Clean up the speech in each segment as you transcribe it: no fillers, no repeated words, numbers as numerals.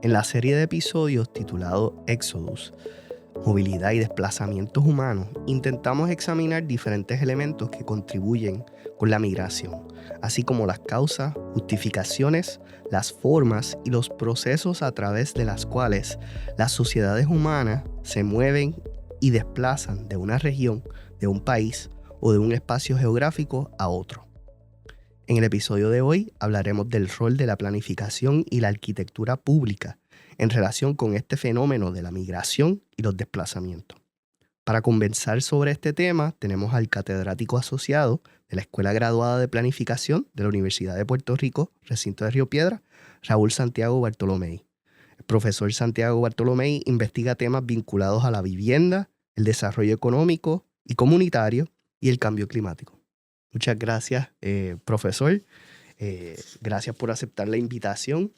En la serie de episodios titulado Exodus, Movilidad y Desplazamientos Humanos, intentamos examinar diferentes elementos que contribuyen con la migración, así como las causas, justificaciones, las formas y los procesos a través de las cuales las sociedades humanas se mueven y desplazan de una región, de un país o de un espacio geográfico a otro. En el episodio de hoy hablaremos del rol de la planificación y la arquitectura pública en relación con este fenómeno de la migración y los desplazamientos. Para conversar sobre este tema tenemos al catedrático asociado de la Escuela Graduada de Planificación de la Universidad de Puerto Rico, recinto de Río Piedras, Raúl Santiago Bartolomei. El profesor Santiago Bartolomei investiga temas vinculados a la vivienda, el desarrollo económico y comunitario y el cambio climático. Muchas gracias, profesor. Gracias por aceptar la invitación.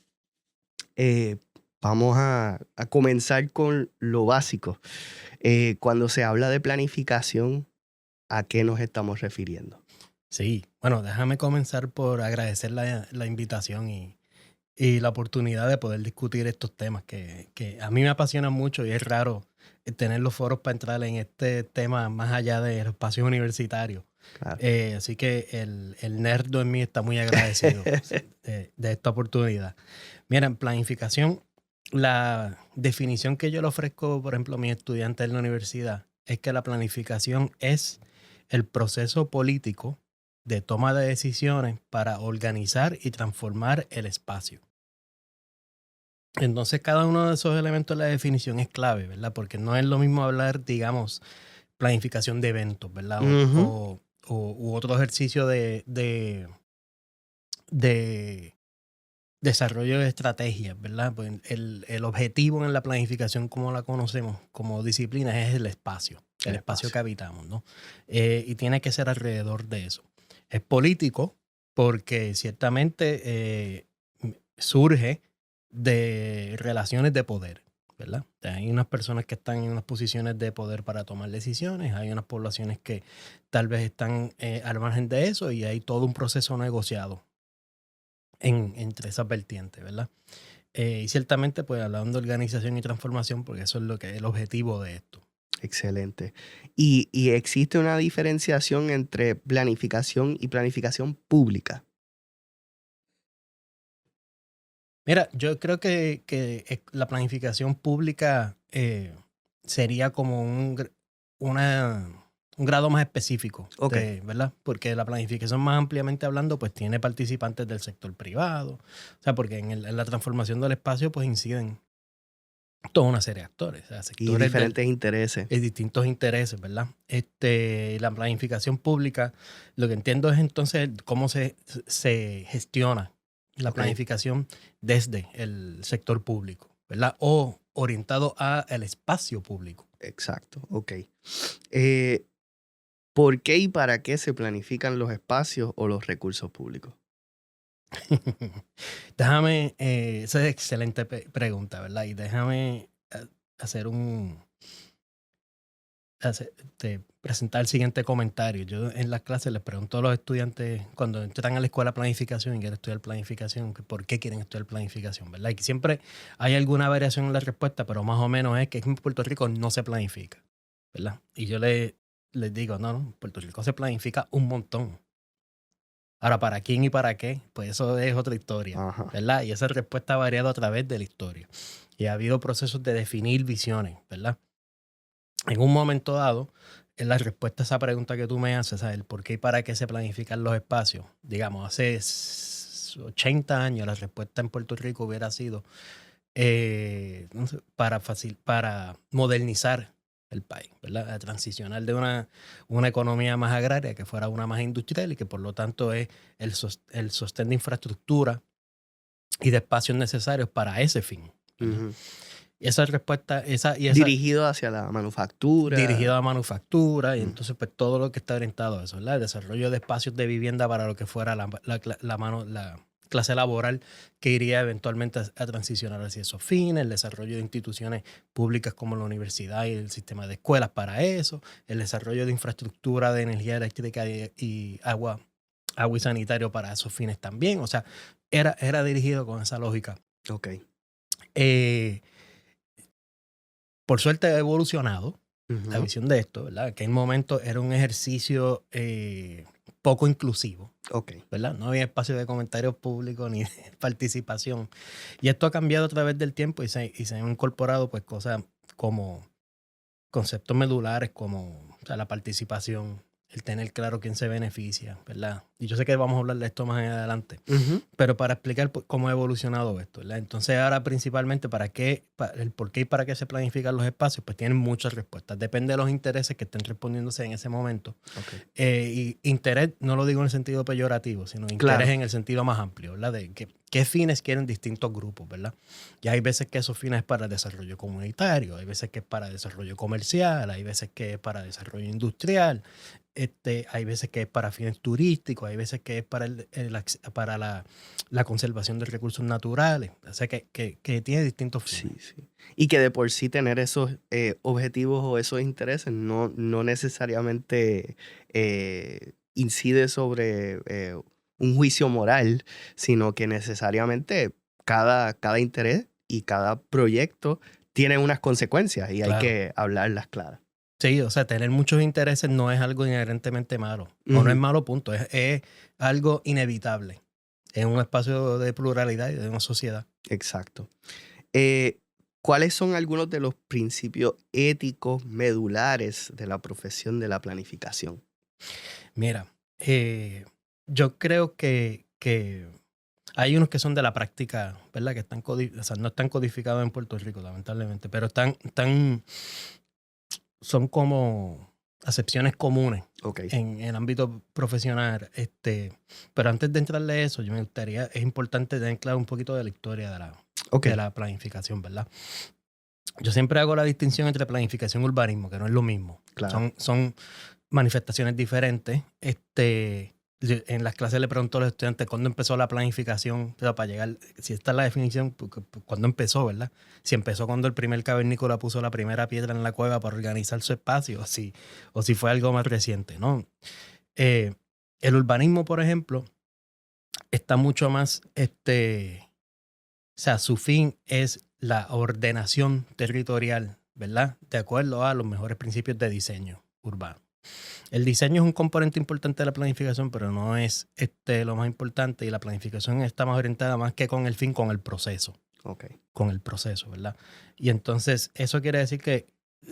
Vamos a comenzar con lo básico. Cuando se habla de planificación, ¿a qué nos estamos refiriendo? Sí, bueno, déjame comenzar por agradecer la invitación y la oportunidad de poder discutir estos temas que a mí me apasionan mucho y es raro tener los foros para entrar en este tema más allá de los espacios universitarios. Claro. Así que el nerdo en mí está muy agradecido de esta oportunidad. Mira, en planificación, la definición que yo le ofrezco, por ejemplo, a mis estudiantes en la universidad es que la planificación es el proceso político de toma de decisiones para organizar y transformar el espacio. Entonces, cada uno de esos elementos de la definición es clave, ¿verdad? Porque no es lo mismo hablar, digamos, planificación de eventos, ¿verdad? Uh-huh. U otro ejercicio de desarrollo de estrategias, ¿verdad? Pues el objetivo en la planificación, como la conocemos como disciplina, es el espacio que habitamos, ¿no? Y tiene que ser alrededor de eso. Es político porque ciertamente surge de relaciones de poder, ¿verdad? Hay unas personas que están en unas posiciones de poder para tomar decisiones, hay unas poblaciones que tal vez están al margen de eso y hay todo un proceso negociado entre esas vertientes, ¿verdad? Y ciertamente, pues hablando de organización y transformación, porque eso es lo que es el objetivo de esto. Excelente. ¿Y existe una diferenciación entre planificación y planificación pública? Mira, yo creo que la planificación pública sería como un grado más específico, Ok. ¿verdad? Porque la planificación más ampliamente hablando, pues tiene participantes del sector privado, o sea, porque en la transformación del espacio, pues inciden toda una serie de actores, o sea, Y sectores diferentes intereses. distintos intereses, ¿verdad? La planificación pública, lo que entiendo es entonces cómo se gestiona la Ok. planificación desde el sector público, ¿verdad? O orientado al espacio público. Exacto. Ok. Eh, ¿Por qué y para qué se planifican los espacios o los recursos públicos? Déjame, esa es excelente pregunta, ¿verdad? Y déjame hacer presentar el siguiente comentario. Yo en las clases les pregunto a los estudiantes cuando entran a la escuela de planificación y quieren estudiar planificación, que por qué quieren estudiar planificación, ¿verdad? Y que siempre hay alguna variación en la respuesta, pero más o menos es que en Puerto Rico no se planifica, ¿verdad? Y yo les digo, no, en Puerto Rico se planifica un montón. Ahora, ¿para quién y para qué? Pues eso es otra historia, Ajá. ¿verdad? Y esa respuesta ha variado a través de la historia. Y ha habido procesos de definir visiones, ¿verdad? En un momento dado, en la respuesta a esa pregunta que tú me haces, ¿sabes? El por qué y para qué se planifican los espacios. Digamos, hace 80 años la respuesta en Puerto Rico hubiera sido no sé, para modernizar el país, ¿verdad? A transicionar de una economía más agraria que fuera una más industrial y que por lo tanto es el sostén de infraestructura y de espacios necesarios para ese fin, ¿verdad? Ujú. Y esa respuesta, esa Dirigido hacia la manufactura. dirigido a manufactura, y Mm. entonces pues todo lo que está orientado a eso, ¿verdad? El desarrollo de espacios de vivienda para lo que fuera la clase laboral que iría eventualmente a transicionar hacia esos fines, el desarrollo de instituciones públicas como la universidad y el sistema de escuelas para eso, el desarrollo de infraestructura de energía eléctrica y agua y sanitario para esos fines también. O sea, era dirigido con esa lógica. Ok. Eh, por suerte ha evolucionado la Ujú. visión de esto, ¿verdad? Que en un momento era un ejercicio poco inclusivo, Ok. ¿verdad? No había espacio de comentarios públicos ni de participación. Y esto ha cambiado a través del tiempo y se han incorporado pues cosas como conceptos medulares como, o sea, la participación, el tener claro quién se beneficia, ¿verdad? Y yo sé que vamos a hablar de esto más adelante, Ujú. pero para explicar cómo ha evolucionado esto, ¿verdad? Entonces ahora principalmente el por qué y para qué se planifican los espacios, pues tienen muchas respuestas. Depende de los intereses que estén respondiéndose en ese momento. Ok. Y interés no lo digo en el sentido peyorativo, sino interés Claro. en el sentido más amplio, ¿verdad? De qué fines quieren distintos grupos, ¿verdad? Y hay veces que esos fines es para desarrollo comunitario, hay veces que es para desarrollo comercial, hay veces que es para desarrollo industrial, hay veces que es para fines turísticos, hay veces que es para, para la conservación de recursos naturales. O sea, que tiene distintos fines. Sí, sí. Y que de por sí tener esos objetivos o esos intereses no necesariamente incide sobre un juicio moral, sino que necesariamente cada interés y cada proyecto tiene unas consecuencias y hay Claro. que hablarlas claras. Sí, o sea, tener muchos intereses no es algo inherentemente malo. O no es Ujú. malo, punto. Es algo inevitable en un espacio de pluralidad y de una sociedad. Exacto. Eh, ¿Cuáles son algunos de los principios éticos medulares de la profesión de la planificación? Mira, yo creo que hay unos que son de la práctica, ¿verdad? Que están o sea, no están codificados en Puerto Rico, lamentablemente, pero son como acepciones comunes Ok, en el ámbito profesional. Pero antes de entrarle a eso, yo me gustaría, es importante tener claro un poquito de la historia ok, de la planificación, ¿verdad? Yo siempre hago la distinción entre planificación y urbanismo, que no es lo mismo. claro. Son manifestaciones diferentes. En las clases le pregunto a los estudiantes cuándo empezó la planificación, o sea, para llegar, si esta es la definición, cuándo empezó, ¿verdad? Si empezó cuando el primer cavernícola puso la primera piedra en la cueva para organizar su espacio, o si fue algo más reciente, ¿no? Eh, el urbanismo, por ejemplo, está mucho más, o sea, su fin es la ordenación territorial, ¿verdad? De acuerdo a los mejores principios de diseño urbano. El diseño es un componente importante de la planificación, pero no es lo más importante y la planificación está más orientada más que con el fin, Ok. con el proceso, ¿verdad? Y entonces eso quiere decir que,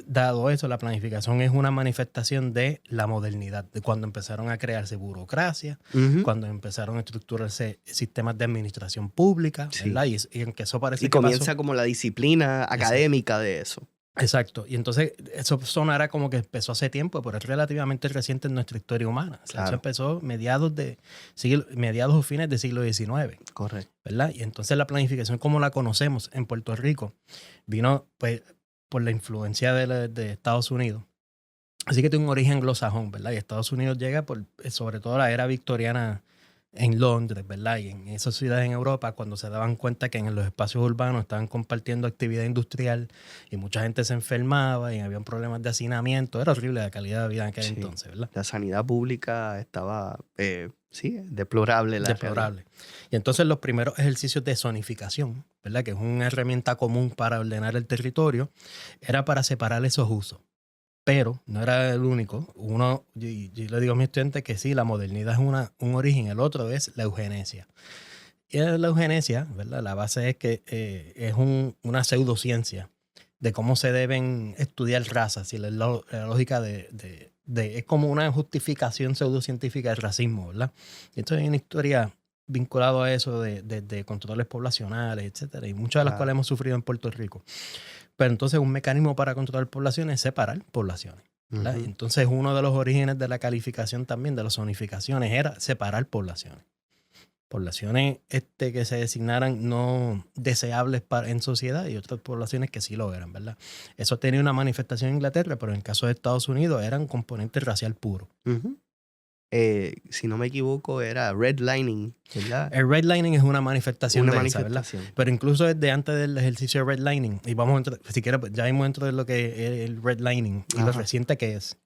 dado eso, la planificación es una manifestación de la modernidad, de cuando empezaron a crearse burocracia, Ujú. cuando empezaron a estructurarse sistemas de administración pública, Sí. ¿verdad? Y aunque eso Y parece que pasó. comienza como la disciplina Exacto. académica de eso. Exacto. Y entonces eso sonará como que empezó hace tiempo, pero es relativamente reciente en nuestra historia humana. O sea, eso Claro, empezó mediados o fines del siglo XIX, correcto. ¿verdad? Y entonces la planificación como la conocemos en Puerto Rico vino pues por la influencia de Estados Unidos. Así que tiene un origen anglosajón, ¿verdad? Y Estados Unidos llega por sobre todo la era victoriana en Londres, ¿verdad? Y en esas ciudades en Europa, cuando se daban cuenta que en los espacios urbanos estaban compartiendo actividad industrial y mucha gente se enfermaba y habían problemas de hacinamiento, era horrible la calidad de vida en aquel Sí. entonces, ¿verdad? La sanidad pública estaba, sí, deplorable la realidad. Deplorable. Y entonces los primeros ejercicios de zonificación, ¿verdad? Que es una herramienta común para ordenar el territorio, era para separar esos usos. Pero no era el único. Yo le digo a mis estudiantes que sí, la modernidad es un origen, el otro es la eugenesia. Y la eugenesia, ¿verdad? La base es que es una pseudociencia de cómo se deben estudiar razas y la lógica es como una justificación pseudocientífica del racismo, ¿verdad? Y esto es una historia vinculada a eso de controles poblacionales, etcétera, y muchas de las cuales Claro. hemos sufrido en Puerto Rico. Pero entonces un mecanismo para controlar poblaciones es separar poblaciones, ¿verdad? Y Ujú. entonces uno de los orígenes de la calificación también de las zonificaciones era separar poblaciones. Poblaciones que se designaran no deseables en sociedad y otras poblaciones que sí lo eran, ¿verdad? Eso tenía una manifestación en Inglaterra, pero en el caso de Estados Unidos era un componente racial puro. Ujú. Si no me equivoco, era redlining, ¿verdad? El redlining es una manifestación Una de esa, ¿verdad? manifestación. Pero incluso desde antes del ejercicio de redlining, y vamos a entrar, si quieres, ya vamos dentro de lo que es el redlining y lo Ajá. reciente que es.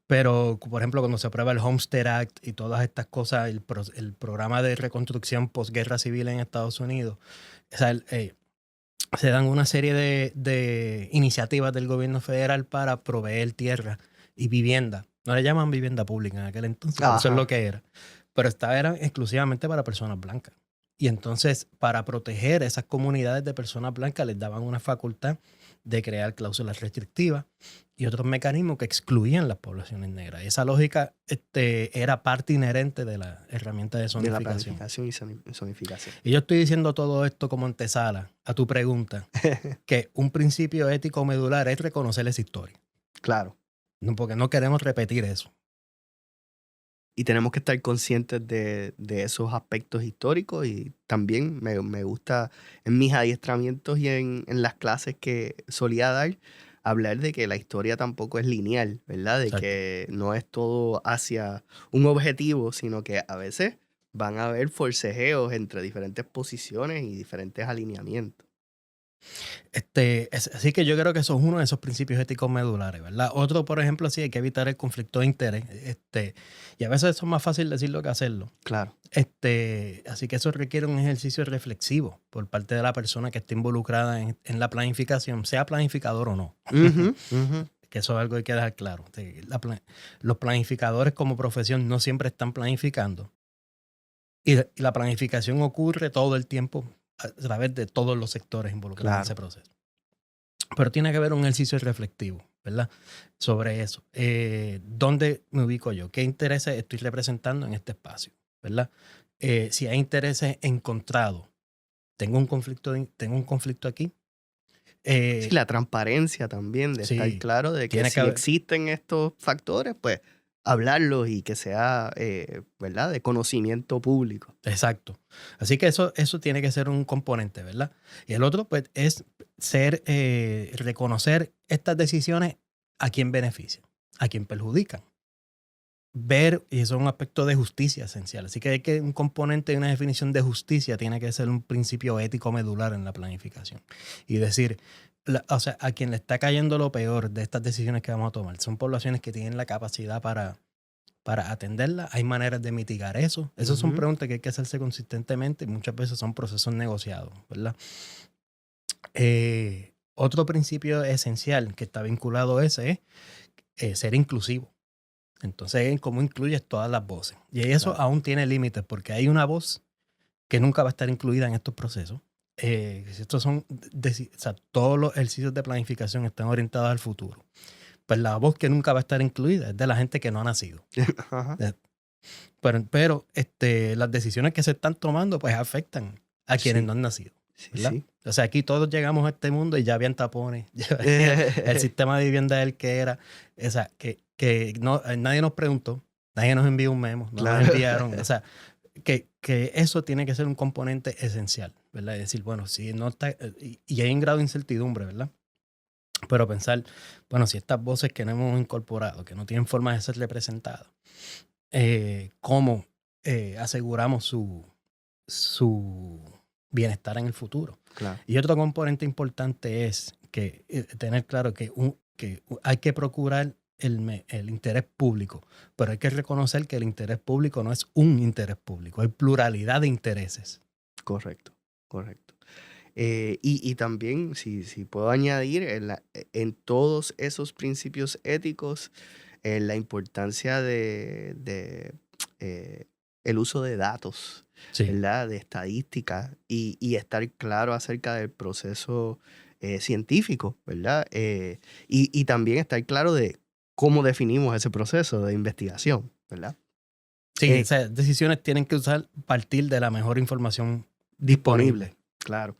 Pero, por ejemplo, cuando se aprueba el Homestead Act y todas estas cosas, el programa de reconstrucción posguerra civil en Estados Unidos, o sea, se dan una serie de iniciativas del gobierno federal para proveer tierra y vivienda. No le llaman vivienda pública en aquel entonces, pero eso es Ajá. lo que era. Pero esta era exclusivamente para personas blancas. Y entonces, para proteger esas comunidades de personas blancas, les daban una facultad de crear cláusulas restrictivas y otros mecanismos que excluían las poblaciones negras. Esa lógica era parte inherente de la herramienta de De la zonificación. planificación y zonificación. Y yo estoy diciendo todo esto como antesala a tu pregunta, que un principio ético medular es reconocer esa historia. Claro. No, porque no queremos repetir eso. Y tenemos que estar conscientes de esos aspectos históricos y también me gusta en mis adiestramientos y en las clases que solía dar, hablar de que la historia tampoco es lineal, ¿verdad? De Exacto. que no es todo hacia un objetivo, sino que a veces van a haber forcejeos entre diferentes posiciones y diferentes alineamientos. Así que yo creo que eso es uno de esos principios éticos medulares, ¿verdad? Otro, por ejemplo, sí, hay que evitar el conflicto de interés. Y a veces eso es más fácil decirlo que hacerlo. Claro. Así que eso requiere un ejercicio reflexivo por parte de la persona que esté involucrada en la planificación, sea planificador o no. Ujú, ujú. Que eso es algo que hay que dejar claro. Los planificadores como profesión no siempre están planificando. Y la planificación ocurre todo el tiempo a través de todos los sectores involucrados en ese proceso. Pero tiene que haber un ejercicio reflectivo, ¿verdad? Sobre eso. ¿Dónde me ubico yo? ¿Qué intereses estoy representando en este espacio? ¿Verdad? Si hay intereses encontrados, tengo un conflicto aquí. Sí, la transparencia también, de estar Sí, claro de que tiene si que haber. existen estos factores, pues hablarlos y que sea, ¿verdad?, de conocimiento público. Exacto. Así que eso tiene que ser un componente, ¿verdad? Y el otro, pues, es reconocer estas decisiones a quién benefician, a quién perjudican. Ver, y eso es un aspecto de justicia esencial. Así que hay que un componente de una definición de justicia tiene que ser un principio ético medular en la planificación. Y decir, o sea, a quien le está cayendo lo peor de estas decisiones que vamos a tomar son poblaciones que tienen la capacidad para atenderla. Hay maneras de mitigar eso. Esas son Ujú. preguntas que hay que hacerse consistentemente y muchas veces son procesos negociados, ¿verdad? Otro principio esencial que está vinculado a ese es ser inclusivo. Entonces, ¿cómo incluyes todas las voces? Y eso Claro. aún tiene límites porque hay una voz que nunca va a estar incluida en estos procesos. Estos son, o sea, todos los ejercicios de planificación están orientados al futuro. Pues la voz que nunca va a estar incluida es de la gente que no ha nacido. Ajá. Pero las decisiones que se están tomando pues afectan a quienes Sí, no han nacido, sí, ¿verdad? sí. O sea, aquí todos llegamos a este mundo y ya habían tapones, el sistema de vivienda es el que era, o sea, que no, nadie nos preguntó, nadie nos envió un memo, no Claro. nos enviaron, o sea, que eso tiene que ser un componente esencial, ¿verdad? Es decir, bueno, si no está, y hay un grado de incertidumbre, ¿verdad? Pero pensar, bueno, si estas voces que no hemos incorporado, que no tienen forma de ser representadas, cómo aseguramos su bienestar en el futuro. Claro. Y otro componente importante es que tener claro que hay que procurar el interés público, pero hay que reconocer que el interés público no es un interés público, hay pluralidad de intereses. Correcto, correcto. Y también, si puedo añadir, en todos esos principios éticos, la importancia de el uso de datos, Sí, ¿verdad? De estadísticas y estar claro acerca del proceso científico, ¿verdad? Y también estar claro de cómo definimos ese proceso de investigación, ¿verdad? sí, o sea, decisiones tienen que partir de la mejor información disponible. Claro.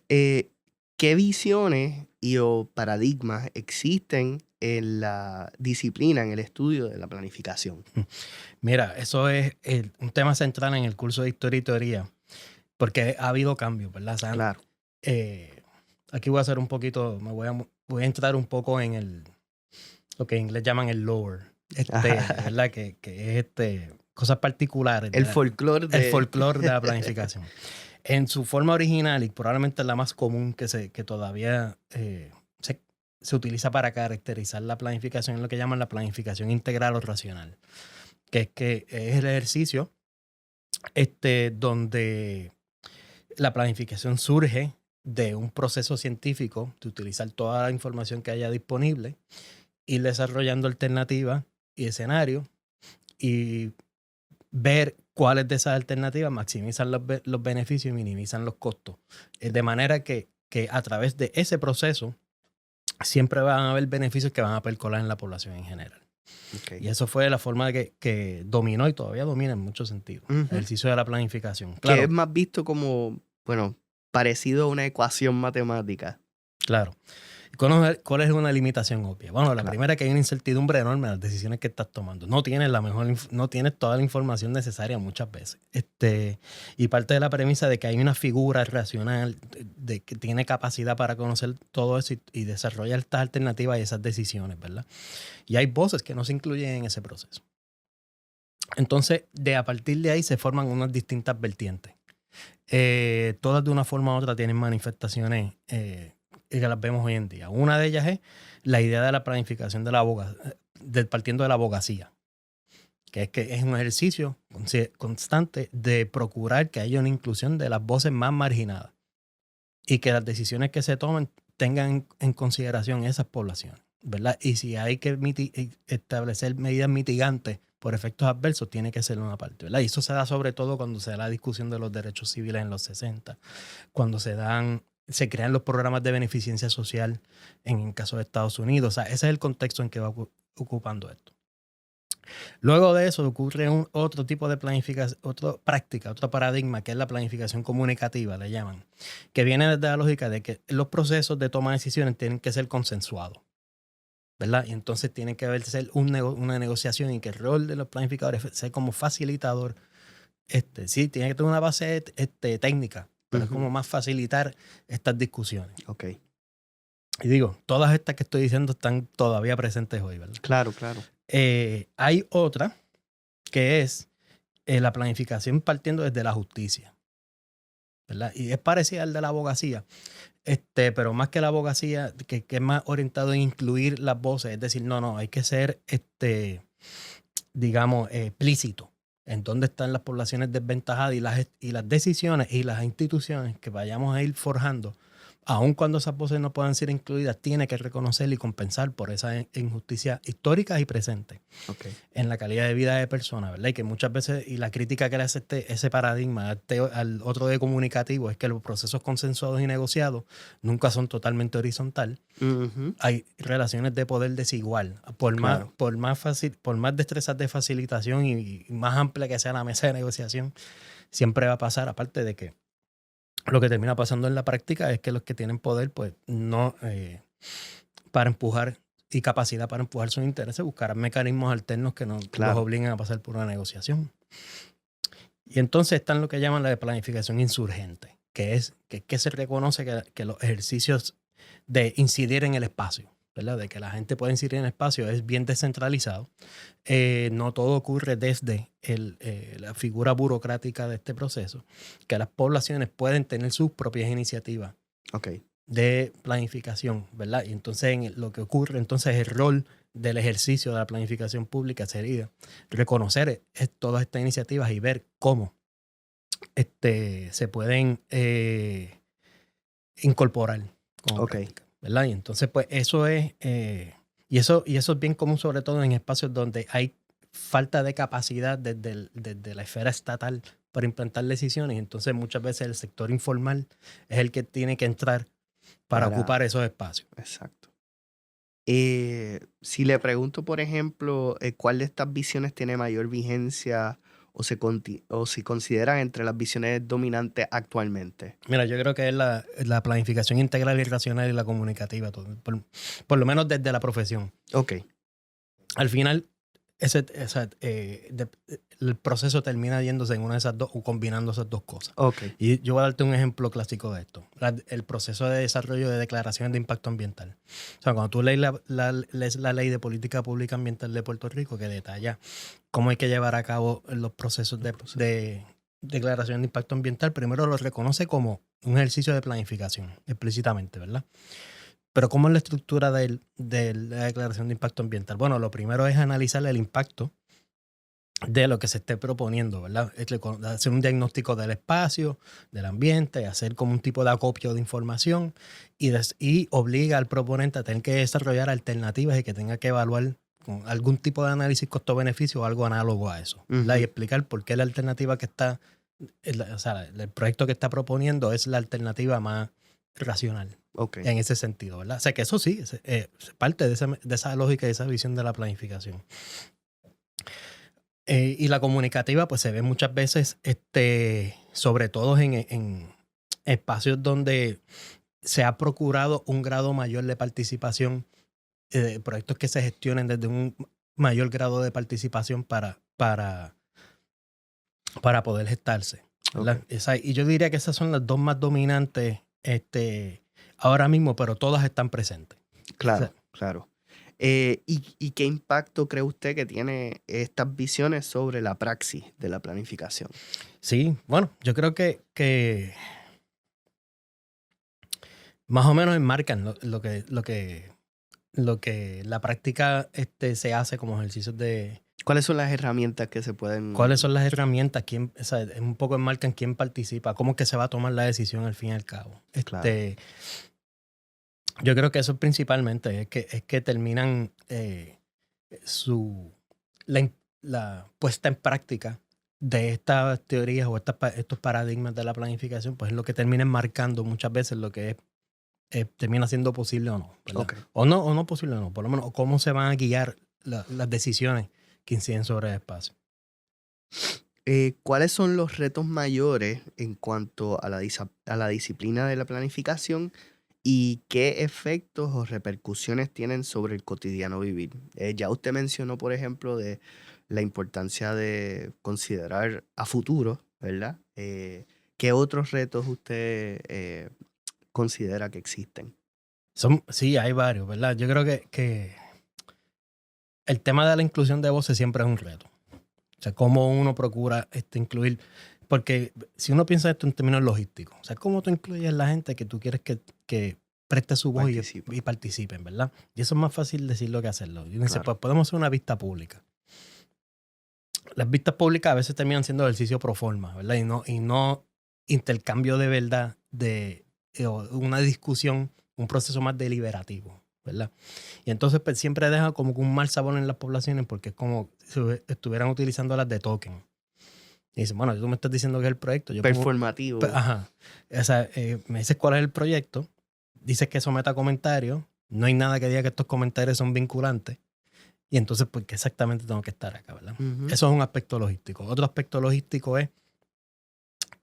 ¿Qué visiones o paradigmas existen en la disciplina, en el estudio de la planificación? Mira, eso es un tema central en el curso de Historia y Teoría, porque ha habido cambios, ¿verdad? O sea, Claro. aquí voy a hacer un poquito, voy a entrar un poco en lo que en inglés llaman el lore, ¿verdad? Que es cosas particulares, El folclore el de... folclore de la planificación. En su forma original, y probablemente la más común que todavía se utiliza para caracterizar la planificación, es lo que llaman la planificación integral o racional, que es el ejercicio donde la planificación surge de un proceso científico, de utilizar toda la información que haya disponible, ir desarrollando alternativas y escenarios y ver cuáles de esas alternativas maximizan los beneficios y minimizan los costos. De manera que a través de ese proceso siempre van a haber beneficios que van a percolar en la población en general. Okay. Y eso fue la forma que dominó y todavía domina en muchos sentidos. El ejercicio de la planificación. Claro, que es más visto como, bueno, parecido a una ecuación matemática. Claro. ¿Cuál es una limitación obvia? Bueno, la primera es que hay una incertidumbre enorme en las decisiones que estás tomando. No tienes no tienes toda la información necesaria muchas veces. Y parte de la premisa de que hay una figura racional de que tiene capacidad para conocer todo eso y desarrollar estas alternativas y esas decisiones, ¿verdad? Y hay voces que no se incluyen en ese proceso. Entonces, a partir de ahí se forman unas distintas vertientes. Todas de una forma u otra tienen manifestaciones y que las vemos hoy en día. Una de ellas es la idea de la planificación de partiendo de la abogacía, que es un ejercicio constante de procurar que haya una inclusión de las voces más marginadas y que las decisiones que se tomen tengan en consideración esas poblaciones, ¿verdad? Y si hay que establecer medidas mitigantes por efectos adversos, tiene que ser una parte, ¿verdad? Y eso se da sobre todo cuando se da la discusión de los derechos civiles en los 60, cuando se crean los programas de beneficencia social en el caso de Estados Unidos. O sea, ese es el contexto en que va ocupando esto. Luego de eso ocurre otro tipo de planificación, otra práctica, otro paradigma, que es la planificación comunicativa, le llaman, que viene desde la lógica de que los procesos de toma de decisiones tienen que ser consensuados, ¿verdad? Y entonces tiene que haber una negociación y que el rol de los planificadores es ser como facilitador. Sí, tiene que tener una base técnica, pero es como más facilitar estas discusiones. Ok. Y digo, todas estas que estoy diciendo están todavía presentes hoy, ¿verdad? Claro, claro. Hay otra que es la planificación partiendo desde la justicia, ¿verdad? Y es parecida al de la abogacía, pero más que la abogacía, que es más orientado en incluir las voces, es decir, no, hay que ser, digamos, explícito en dónde están las poblaciones desventajadas y las decisiones y las instituciones que vayamos a ir forjando, aun cuando esas voces no puedan ser incluidas, tiene que reconocer y compensar por esas injusticias históricas y presentes en la calidad de vida de personas, ¿verdad? Y que muchas veces, y la crítica que le hace ese paradigma al otro de comunicativo es que los procesos consensuados y negociados nunca son totalmente horizontal. Hay relaciones de poder desigual. Por más destrezas de facilitación y más amplia que sea la mesa de negociación, siempre va a pasar, aparte de que lo que termina pasando en la práctica es que los que tienen poder, pues no, para empujar y capacidad para empujar sus intereses, buscarán mecanismos alternos que los obliguen a pasar por una negociación. Y entonces están lo que llaman la de planificación insurgente, que se reconoce que los ejercicios de incidir en el espacio, ¿verdad? De que la gente puede incidir en el espacio es bien descentralizado. No todo ocurre desde la figura burocrática de este proceso, que las poblaciones pueden tener sus propias iniciativas de planificación, ¿verdad? Y entonces lo que ocurre entonces el rol del ejercicio de la planificación pública sería reconocer todas estas iniciativas y ver cómo se pueden incorporar como práctica, ¿verdad? Y entonces pues eso es y eso es bien común, sobre todo en espacios donde hay falta de capacidad desde la esfera estatal para implantar decisiones. Y entonces muchas veces el sector informal es el que tiene que entrar para ocupar esos espacios. Exacto. Si le pregunto, por ejemplo, ¿cuál de estas visiones tiene mayor vigencia o si consideran entre las visiones dominantes actualmente? Mira, yo creo que es la planificación integral y racional y la comunicativa, por lo menos desde la profesión. Al final, el proceso termina yéndose en una de esas dos o combinando esas dos cosas. Y yo voy a darte un ejemplo clásico de esto. El proceso de desarrollo de declaraciones de impacto ambiental. O sea, cuando tú lees la Ley de Política Pública Ambiental de Puerto Rico, que detalla cómo hay que llevar a cabo los procesos de declaración de impacto ambiental, primero lo reconoce como un ejercicio de planificación, explícitamente, ¿verdad? Pero ¿cómo es la estructura de la declaración de impacto ambiental? Bueno, lo primero es analizar el impacto de lo que se esté proponiendo, ¿verdad? Hacer un diagnóstico del espacio, del ambiente, hacer como un tipo de acopio de información y obliga al proponente a tener que desarrollar alternativas y que tenga que evaluar con algún tipo de análisis costo-beneficio o algo análogo a eso, ¿verdad? Y explicar por qué la alternativa que está, o sea, el proyecto que está proponiendo es la alternativa más racional. Okay. En ese sentido, ¿verdad? O sea, que eso sí, es parte de esa lógica y esa visión de la planificación. Y la comunicativa, pues se ve muchas veces, sobre todo en espacios donde se ha procurado un grado mayor de participación, proyectos que se gestionen desde un mayor grado de participación para poder gestarse, ¿verdad? Okay. Y yo diría que esas son las dos más dominantes ahora mismo, pero todas están presentes. Claro, O sea, claro. ¿Y qué impacto cree usted que tiene estas visiones sobre la praxis de la planificación? sí, bueno, yo creo que más o menos enmarcan lo que la práctica se hace como ejercicios de ¿Cuáles son las herramientas que se cuáles pueden... son las herramientas, o sea, un poco enmarcan quién participa, cómo es que se va a tomar la decisión al fin y al cabo. Claro. Yo creo que eso principalmente es que terminan la puesta en práctica de estas teorías o estos paradigmas de la planificación, pues es lo que termina enmarcando muchas veces lo que termina siendo posible o no, ¿verdad? Okay. O no posible o no, por lo menos, o cómo se van a guiar las decisiones que inciden sobre el espacio. ¿Cuáles son los retos mayores en cuanto a la disciplina de la planificación y qué efectos o repercusiones tienen sobre el cotidiano vivir? Ya usted mencionó, por ejemplo, de la importancia de considerar a futuro, ¿verdad? ¿Qué otros retos usted considera que existen? Sí, hay varios, ¿verdad? Yo creo que el tema de la inclusión de voces siempre es un reto. O sea, cómo uno procura incluir, porque si uno piensa esto en términos logísticos, o sea, cómo tú incluyes a la gente que tú quieres que preste su voz Participa. y participen, ¿verdad? Y eso es más fácil decirlo que hacerlo. Y uno dice, Claro. pues podemos hacer una vista pública. Las vistas públicas a veces terminan siendo ejercicio pro forma, ¿verdad? Y no intercambio de verdad o una discusión, un proceso más deliberativo, ¿verdad? Y entonces pues, siempre deja como que un mal sabor en las poblaciones porque es como si estuvieran utilizando las de token. Y dicen, bueno, tú me estás diciendo que es el proyecto. Performativo. Ajá. O sea, me dices cuál es el proyecto, dices que someta comentarios, no hay nada que diga que estos comentarios son vinculantes. Y entonces, pues, ¿qué exactamente tengo que estar acá, verdad? Eso es un aspecto logístico. Otro aspecto logístico es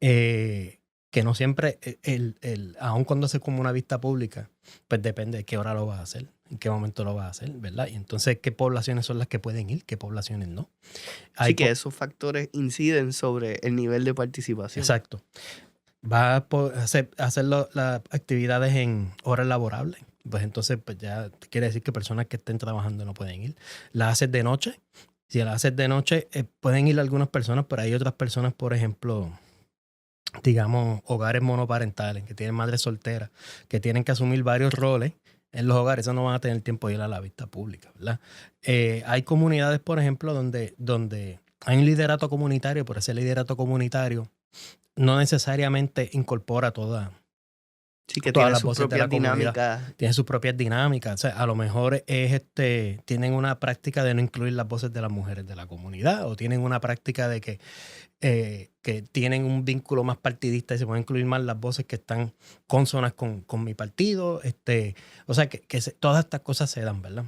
que no siempre, aun cuando se como una vista pública, pues depende de qué hora lo vas a hacer, en qué momento lo vas a hacer, ¿verdad? Y entonces, ¿qué poblaciones son las que pueden ir? ¿Qué poblaciones no? Sí, que esos factores inciden sobre el nivel de participación. Exacto. Vas a hacer las actividades en horas laborables. Pues entonces pues ya quiere decir que personas que estén trabajando no pueden ir. Las haces de noche. Si las haces de noche, pueden ir algunas personas, pero hay otras personas, por ejemplo, digamos, hogares monoparentales, que tienen madres solteras, que tienen que asumir varios roles en los hogares. Eso no van a tener tiempo de ir a la vista pública, ¿verdad? Hay comunidades, por ejemplo, donde hay un liderato comunitario, pero ese liderato comunitario no necesariamente incorpora todas tiene las sus voces de la propias comunidad. dinámicas. Tienen sus propias dinámicas. O sea, a lo mejor tienen una práctica de no incluir las voces de las mujeres de la comunidad, o tienen una práctica de que tienen un vínculo más partidista y se pueden incluir más las voces que están cónsonas con mi partido. O sea, todas estas cosas se dan, ¿verdad?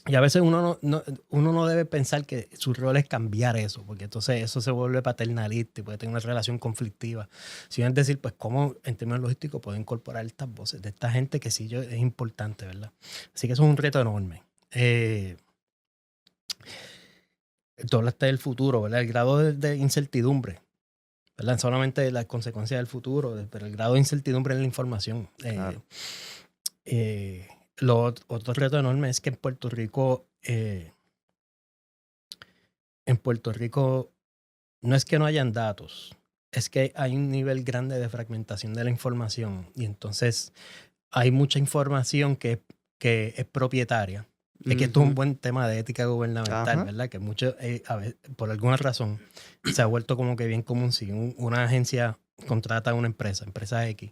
Y a veces uno no debe pensar que su rol es cambiar eso, porque entonces eso se vuelve paternalista y puede tener una relación conflictiva. Si es decir, pues cómo en términos logísticos puedo incorporar estas voces de esta gente que sí es importante, ¿verdad? Así que eso es un reto enorme. Tú hablaste del futuro, ¿verdad? El grado de incertidumbre, ¿verdad? Solamente las consecuencias del futuro, pero el grado de incertidumbre en la información. Claro. Otro reto enorme es que en Puerto Rico no es que no hayan datos, es que hay un nivel grande de fragmentación de la información y entonces hay mucha información que es propietaria Es que esto es un buen tema de ética gubernamental, Ajá. ¿verdad? Que mucho, a veces, por alguna razón, se ha vuelto como que bien común si una agencia contrata a una empresa X,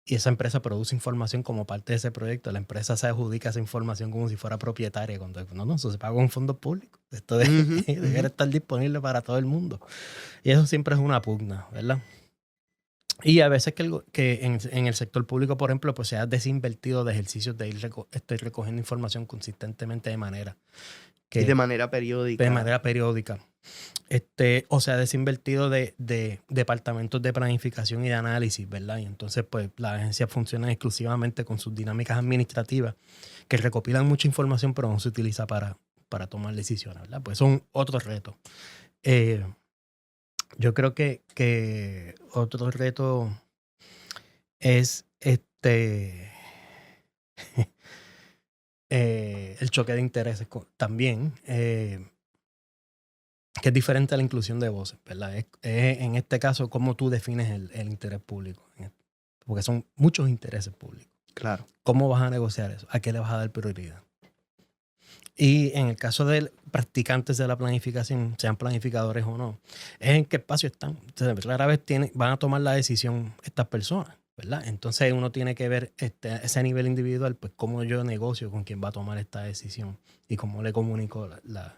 y esa empresa produce información como parte de ese proyecto, la empresa se adjudica esa información como si fuera propietaria, cuando no, eso se paga con fondos públicos. Esto debería estar disponible para todo el mundo. Y eso siempre es una pugna, ¿verdad? Y a veces que en el sector público, por ejemplo, pues se ha desinvertido de ejercicios de ir recogiendo información consistentemente Y de manera periódica. de manera periódica. O sea, desinvertido de departamentos de planificación y de análisis, ¿verdad? Y entonces, pues, las agencias funcionan exclusivamente con sus dinámicas administrativas que recopilan mucha información, pero no se utiliza para tomar decisiones, ¿verdad? Pues son otros retos. Yo creo que otro reto es el choque de intereses también, que es diferente a la inclusión de voces, ¿verdad? Es en este caso cómo tú defines el interés público, porque son muchos intereses públicos. Claro. ¿Cómo vas a negociar eso? ¿A qué le vas a dar prioridad? Y en el caso de practicantes de la planificación, sean planificadores o no, es en qué espacio están. Entonces, rara vez van a tomar la decisión estas personas, ¿verdad? Entonces uno tiene que ver ese nivel individual, pues cómo yo negocio con quién va a tomar esta decisión y cómo le comunico las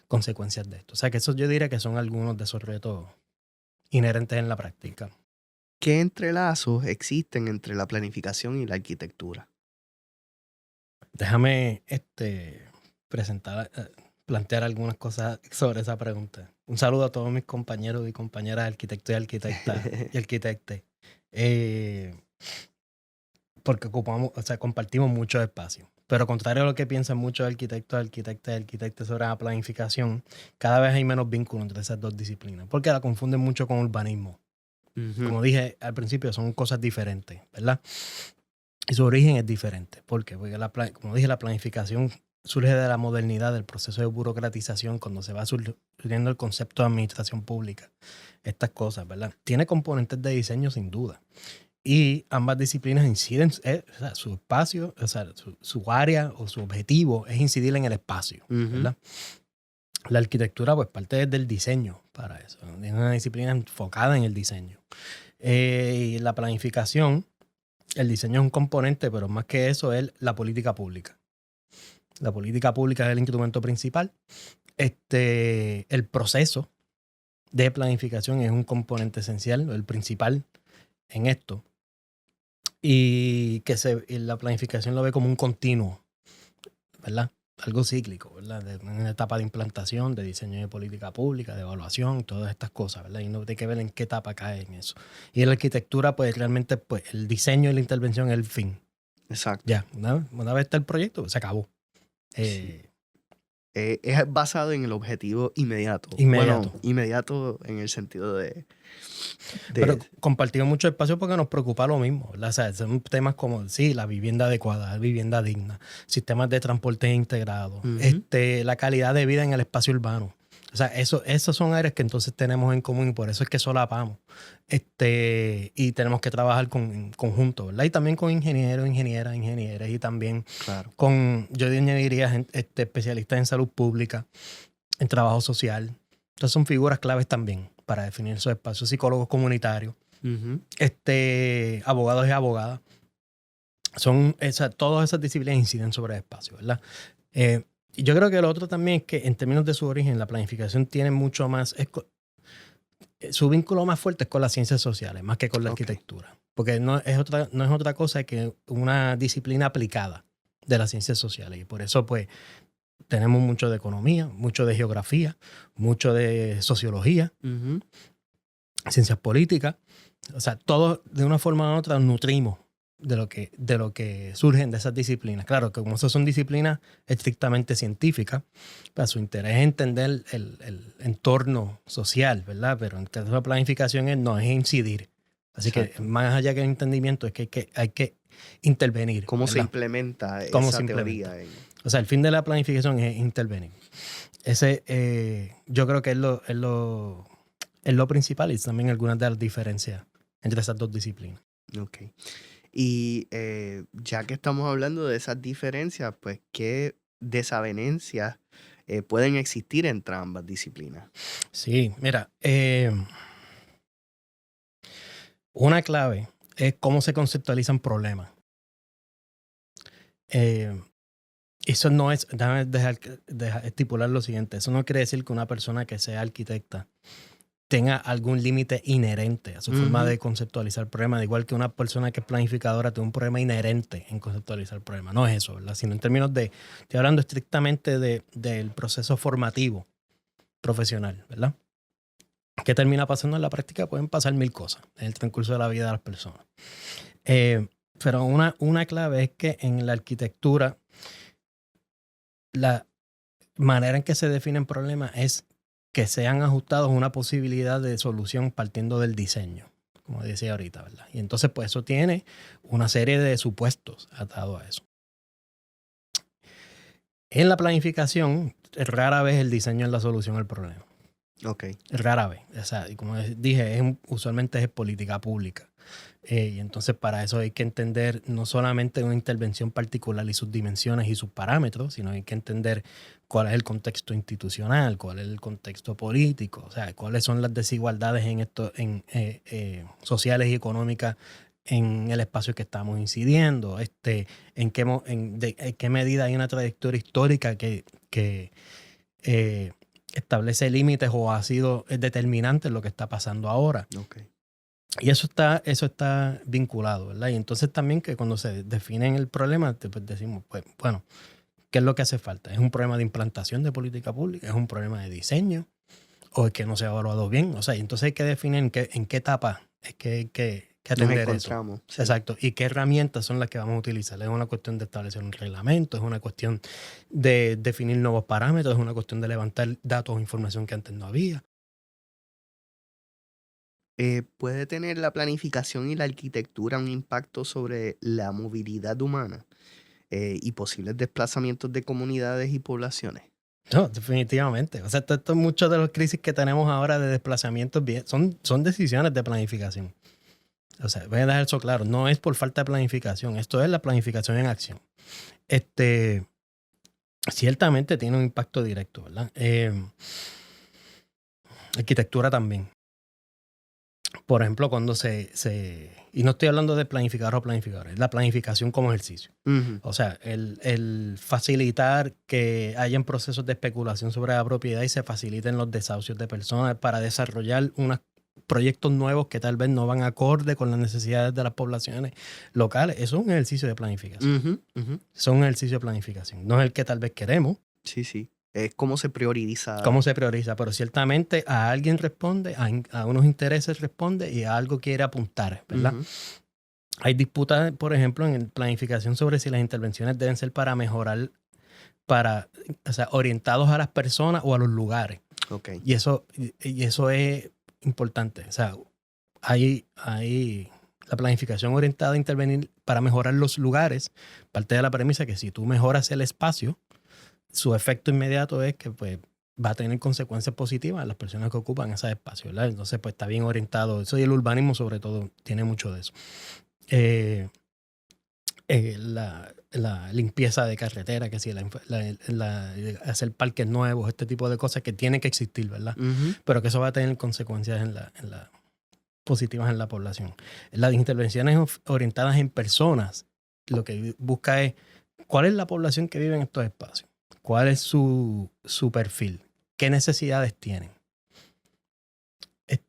consecuencias de esto. O sea que eso yo diría que son algunos de esos retos inherentes en la práctica. ¿Qué entrelazos existen entre la planificación y la arquitectura? Déjame plantear algunas cosas sobre esa pregunta. Un saludo a todos mis compañeros y compañeras arquitectos y arquitectas. Porque compartimos muchos espacios. Pero contrario a lo que piensan muchos arquitectos y arquitectas sobre la planificación, cada vez hay menos vínculo entre esas dos disciplinas, porque la confunden mucho con urbanismo. Como dije al principio, son cosas diferentes, ¿verdad? Y su origen es diferente. ¿Por qué? Porque, como dije, la planificación surge de la modernidad, del proceso de burocratización, cuando se va surgiendo el concepto de administración pública. Estas cosas, ¿verdad? Tiene componentes de diseño sin duda. Y ambas disciplinas inciden, o sea, su espacio, o sea, su área o su objetivo es incidir en el espacio, ¿verdad? La arquitectura, pues, parte del diseño para eso. Es una disciplina enfocada en el diseño. Y la planificación, el diseño es un componente, pero más que eso es la política pública. La política pública es el instrumento principal. El proceso de planificación es un componente esencial, el principal en esto. Y la planificación lo ve como un continuo, ¿verdad? Algo cíclico, ¿verdad? Una etapa de implantación, de diseño de política pública, de evaluación, todas estas cosas, ¿verdad? Y no hay que ver en qué etapa cae en eso. Y en la arquitectura, pues realmente pues, el diseño y la intervención es el fin. Exacto. Ya, una vez está el proyecto, se acabó. Sí. Es basado en el objetivo inmediato. Inmediato. Bueno, inmediato en el sentido de Pero compartimos mucho espacio porque nos preocupa lo mismo, ¿verdad? O sea, son temas como, sí, la vivienda adecuada, la vivienda digna, sistemas de transporte integrados, la calidad de vida en el espacio urbano. O sea, esos son áreas que entonces tenemos en común y por eso es que solapamos. Y tenemos que trabajar en conjunto, ¿verdad? Y también con ingenieros, ingenieras y también yo diría, especialistas en salud pública, en trabajo social. Entonces son figuras claves también para definir esos espacios. Psicólogos comunitarios, abogados y abogadas. Todas esas disciplinas inciden sobre el espacio, ¿verdad? Y yo creo que lo otro también es que en términos de su origen, la planificación tiene mucho más... su vínculo más fuerte es con las ciencias sociales, más que con la arquitectura. Porque no es otra cosa que una disciplina aplicada de las ciencias sociales. Y por eso, pues, tenemos mucho de economía, mucho de geografía, mucho de sociología, ciencias políticas. O sea, todos de una forma u otra nutrimos de lo que surgen de esas disciplinas. Claro que como esas son disciplinas estrictamente científicas, pues su interés es entender el entorno social, ¿verdad? Pero en caso de la planificación no es incidir. Así que más allá que el entendimiento es que hay que intervenir. ¿Cómo ¿verdad? se implementa esa teoría? O sea, el fin de la planificación es intervenir. Yo creo que es lo principal y también algunas de las diferencias entre esas dos disciplinas. Ok. Y ya que estamos hablando de esas diferencias, pues, ¿qué desavenencias pueden existir entre ambas disciplinas. Sí, mira, una clave es cómo se conceptualizan problemas. Eso no es, déjame dejar estipular lo siguiente, eso no quiere decir que una persona que sea arquitecta tenga algún límite inherente a su forma de conceptualizar el problema, de igual que una persona que es planificadora tiene un problema inherente en conceptualizar el problema. No es eso, ¿verdad? Sino en términos de, estoy hablando estrictamente del proceso formativo profesional, ¿verdad? ¿Qué termina pasando en la práctica? Pueden pasar mil cosas en el transcurso de la vida de las personas. Pero una clave es que en la arquitectura la manera en que se definen problemas es que sean ajustados a una posibilidad de solución partiendo del diseño, como decía ahorita, ¿verdad? Y entonces, pues eso tiene una serie de supuestos atados a eso. En la planificación, rara vez el diseño es la solución al problema. Ok. Rara vez. O sea, y como dije, usualmente es política pública. Y entonces para eso hay que entender no solamente una intervención particular y sus dimensiones y sus parámetros, sino hay que entender cuál es el contexto institucional, cuál es el contexto político, o sea, cuáles son las desigualdades sociales y económicas en el espacio que estamos incidiendo, en qué medida hay una trayectoria histórica que establece límites o ha sido determinante en lo que está pasando ahora. Okay. Y eso está vinculado, ¿verdad? Y entonces también que cuando se define el problema, pues decimos, pues, bueno, ¿qué es lo que hace falta? ¿Es un problema de implantación de política pública? ¿Es un problema de diseño? ¿O es que no se ha evaluado bien? O sea, y entonces hay que definir en qué etapa es que hay que atender eso. Sí. Exacto. ¿Y qué herramientas son las que vamos a utilizar? ¿Es una cuestión de establecer un reglamento? ¿Es una cuestión de definir nuevos parámetros? ¿Es una cuestión de levantar datos o información que antes no había? ¿Puede tener la planificación y la arquitectura un impacto sobre la movilidad humana y posibles desplazamientos de comunidades y poblaciones? No, definitivamente. O sea, muchos de los crisis que tenemos ahora de desplazamientos son decisiones de planificación. O sea, voy a dejar eso claro. No es por falta de planificación. Esto es la planificación en acción. Ciertamente tiene un impacto directo, ¿verdad? Arquitectura también. Por ejemplo, cuando y no estoy hablando de planificador o planificadores, la planificación como ejercicio. O sea, el facilitar que hayan procesos de especulación sobre la propiedad y se faciliten los desahucios de personas para desarrollar unos proyectos nuevos que tal vez no van acorde con las necesidades de las poblaciones locales. Eso es un ejercicio de planificación. Eso es un ejercicio de planificación. No es el que tal vez queremos. Sí, sí. Es cómo se prioriza. Cómo se prioriza, pero ciertamente a alguien responde, a unos intereses responde y a algo quiere apuntar, ¿verdad? Hay disputas, por ejemplo, en planificación sobre si las intervenciones deben ser para mejorar, o sea, orientados a las personas o a los lugares. Okay. Y eso es importante. O sea, hay la planificación orientada a intervenir para mejorar los lugares, parte de la premisa que si tú mejoras el espacio, su efecto inmediato es que pues va a tener consecuencias positivas a las personas que ocupan ese espacio, ¿verdad? Entonces pues está bien orientado. Eso y el urbanismo sobre todo tiene mucho de eso. La limpieza de carretera, que sí, hacer parques nuevos, este tipo de cosas que tienen que existir, ¿verdad? Pero que eso va a tener consecuencias positivas en la población. Las intervenciones orientadas en personas, lo que busca es cuál es la población que vive en estos espacios. ¿Cuál es su perfil? ¿Qué necesidades tienen?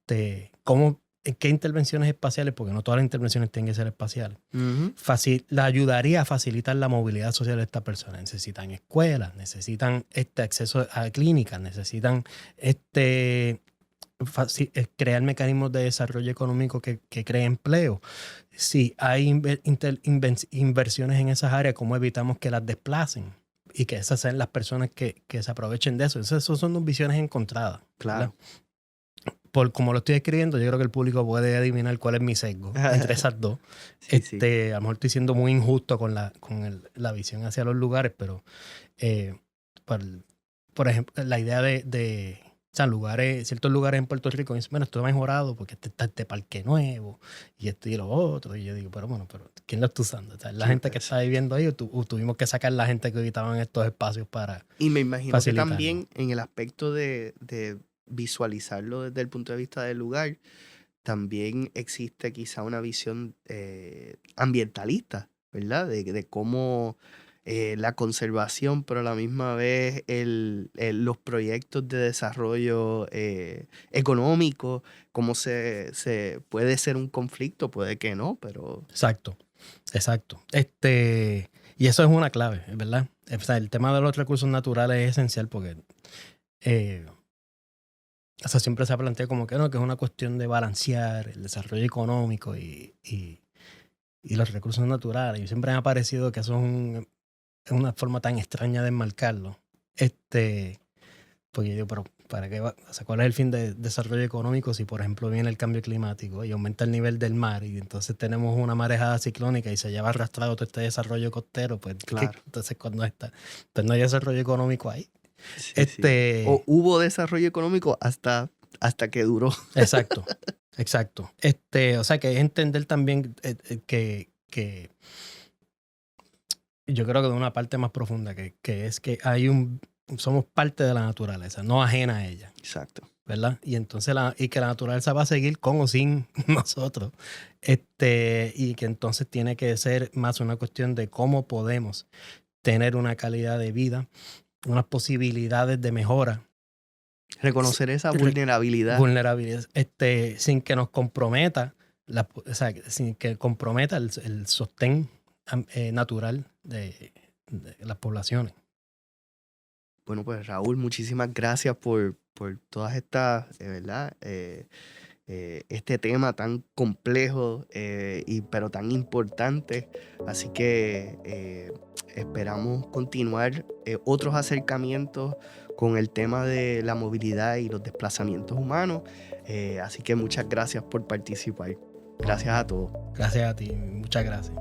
¿Qué intervenciones espaciales? Porque no todas las intervenciones tienen que ser espaciales. La ayudaría a facilitar la movilidad social de estas personas. Necesitan escuelas, necesitan acceso a clínicas, necesitan crear mecanismos de desarrollo económico que cree empleo. Si hay inversiones en esas áreas, ¿cómo evitamos que las desplacen? Y que esas sean las personas que se aprovechen de eso. Esas son dos visiones encontradas. Claro. Por como lo estoy escribiendo, yo creo que el público puede adivinar cuál es mi sesgo entre esas dos. Sí, sí. A lo mejor estoy siendo muy injusto con la visión hacia los lugares, pero por ejemplo, la idea de O sea, ciertos lugares en Puerto Rico dicen, bueno, esto ha mejorado porque está este parque nuevo y esto y lo otro. Y yo digo, pero bueno, ¿quién lo está usando? O sea, ¿la gente que está viviendo ahí o tuvimos que sacar la gente que habitaban estos espacios para Y me imagino que facilitarlo? también en el aspecto de visualizarlo desde el punto de vista del lugar, también existe quizá una visión ambientalista, ¿verdad? De cómo la conservación, pero a la misma vez los proyectos de desarrollo económico, cómo se puede ser un conflicto, puede que no, pero... Exacto. Y eso es una clave, ¿verdad? O sea, el tema de los recursos naturales es esencial porque o sea, siempre se plantea como que no, que es una cuestión de balancear el desarrollo económico y los recursos naturales. Y siempre me ha parecido que eso es una forma tan extraña de enmarcarlo. Porque yo digo, pero ¿para qué va? O sea, ¿cuál es el fin de desarrollo económico si, por ejemplo, viene el cambio climático y aumenta el nivel del mar y entonces tenemos una marejada ciclónica y se lleva arrastrado todo este desarrollo costero? Pues, Claro. entonces, cuando pues no hay desarrollo económico ahí. Sí, sí. O hubo desarrollo económico hasta que duró. Exacto. O sea, que es entender también que yo creo que de una parte más profunda, que es que somos parte de la naturaleza, no ajena a ella. Exacto. ¿Verdad? Y entonces y que la naturaleza va a seguir con o sin nosotros. Y que entonces tiene que ser más una cuestión de cómo podemos tener una calidad de vida, unas posibilidades de mejora. Reconocer esa vulnerabilidad. Sin que nos comprometa, o sea, sin que comprometa el sostén natural de las poblaciones. Bueno, pues Raúl, muchísimas gracias por todas estas, ¿verdad? Este tema tan complejo pero tan importante. Así que esperamos continuar otros acercamientos con el tema de la movilidad y los desplazamientos humanos. Así que muchas gracias por participar. Gracias a todos. Gracias a ti, muchas gracias.